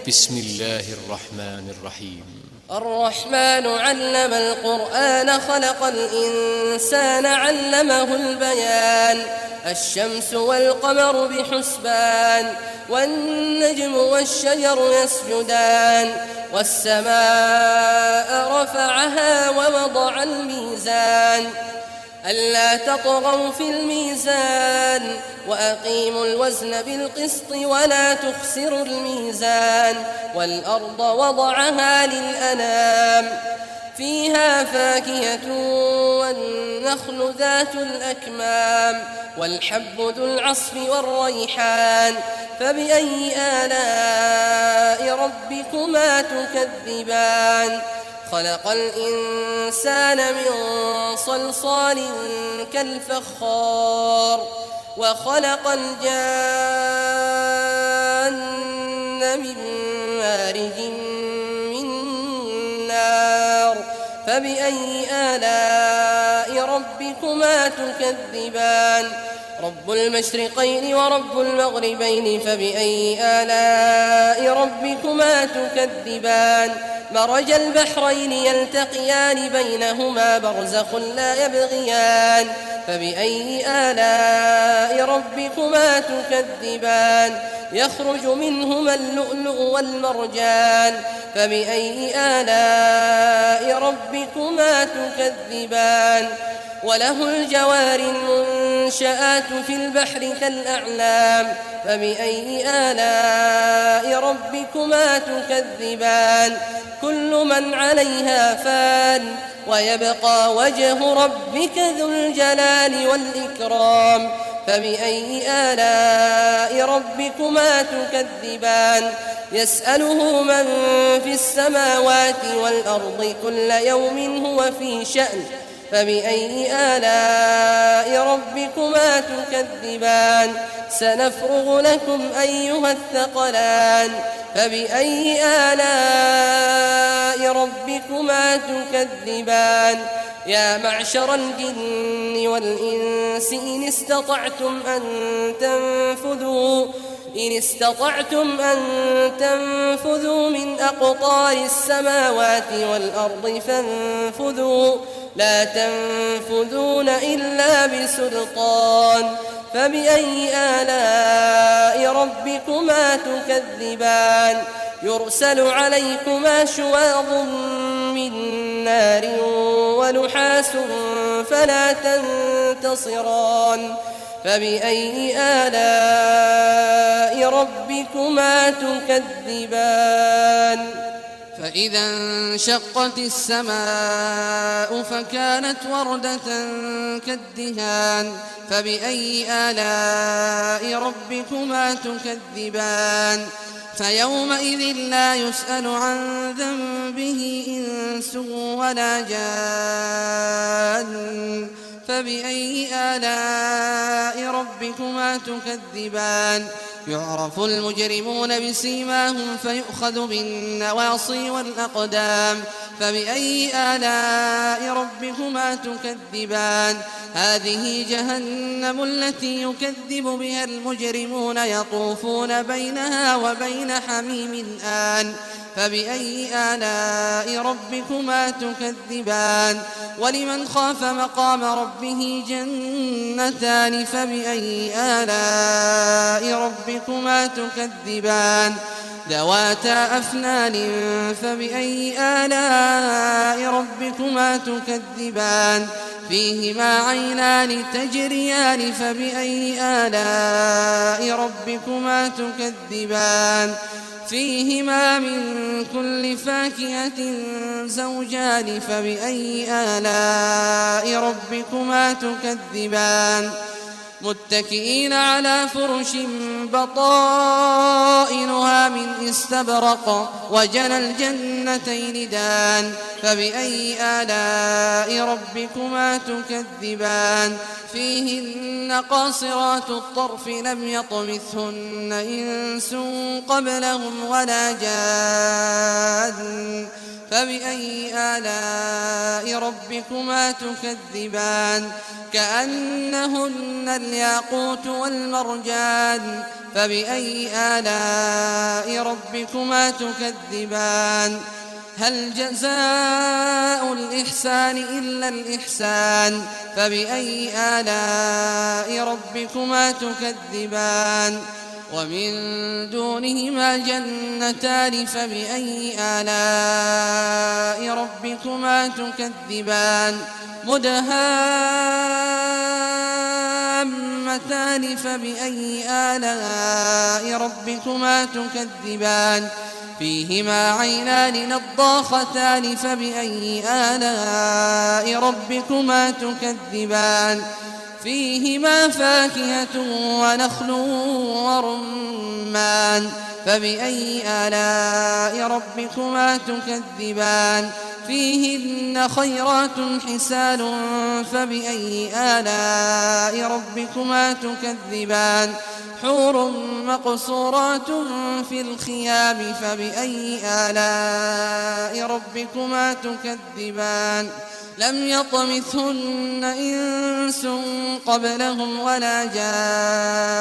بسم الله الرحمن الرحيم. الرحمن علم القرآن خلق الإنسان علمه البيان. الشمس والقمر بحسبان والنجم والشجر يسجدان والسماء رفعها ووضع الميزان ألا تطغوا في الميزان وأقيموا الوزن بالقسط ولا تخسروا الميزان والأرض وضعها للأنام فيها فاكهة والنخل ذات الأكمام والحب ذو العصف والريحان فبأي آلاء ربكما تكذبان خلق الإنسان من صلصال كالفخار وخلق الجان من مارج من نار فبأي آلاء ربكما تكذبان رب المشرقين ورب المغربين فبأي آلاء ربكما تكذبان مرج البحرين يلتقيان بينهما برزخ لا يبغيان فبأي آلاء ربكما تكذبان يخرج منهما اللؤلؤ والمرجان فبأي آلاء ربكما تكذبان وله الجوار المنشآت في البحر كالأعلام فبأي آلاء ربكما تكذبان كل من عليها فان ويبقى وجه ربك ذو الجلال والإكرام فبأي آلاء ربكما تكذبان يسأله من في السماوات والأرض كل يوم هو في شأن فبأي آلاء ربكما تكذبان سنفرغ لكم أيها الثقلان فبأي آلاء ربكما تكذبان يا معشر الجن والإنس إن استطعتم أن تنفذوا من أقطار السماوات والأرض فانفذوا لا تنفذون إلا بسلطان فبأي آلاء ربكما تكذبان يرسل عليكما شواظ من نار ونحاس فلا تنتصران فبأي آلاء ربكما تكذبان فإذا انشقت السماء فكانت وردة كالدهان فبأي آلاء ربكما تكذبان فيومئذ لا يسأل عن ذنبه إنس ولا جان فبأي آلاء ربكما تكذبان يعرف المجرمون بسيماهم فيؤخذ بالنواصي والأقدام فبأي آلاء ربكما تكذبان هذه جهنم التي يكذب بها المجرمون يطوفون بينها وبين حميم آن فبأي آلاء ربكما تكذبان ولمن خاف مقام ربه جنتان فبأي آلاء ربكما تكذبان ذواتا أفنان فبأي آلاء ربكما تكذبان فيهما عينان تجريان فبأي آلاء ربكما تكذبان فيهما من كل فاكهة زوجان فبأي آلاء ربكما تكذبان متكئين على فرش بطائنها من استبرق وجنى الجنتين دان فبأي آلاء ربكما تكذبان فيهن قاصرات الطرف لم يطمثهن إنس قبلهم ولا جان فبأي آلاء ربكما تكذبان كأنهن الياقوت والمرجان فبأي آلاء ربكما تكذبان هل جزاء الإحسان إلا الإحسان فبأي آلاء ربكما تكذبان ومن دونهما جنتان فبأي آلاء ربكما تكذبان مدهامتان فبأي آلاء ربكما تكذبان فيهما عينان نضاختان فبأي آلاء ربكما تكذبان فيهما فاكهة ونخل ورمان فبأي آلاء ربكما تكذبان فيهن خيرات حسان فبأي آلاء ربكما تكذبان حور مقصورات في الخيام فبأي آلاء ربكما تكذبان لم يطمثهن إنس قبلهم ولا جان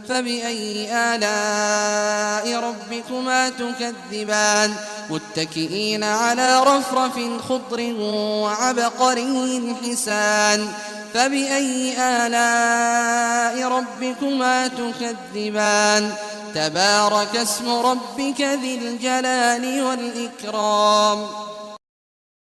فبأي آلاء ربكما تكذبان متكئين على رفرف خضر وعبقري حسان فبأي آلاء ربكما تكذبان تبارك اسم ربك ذي الجلال والإكرام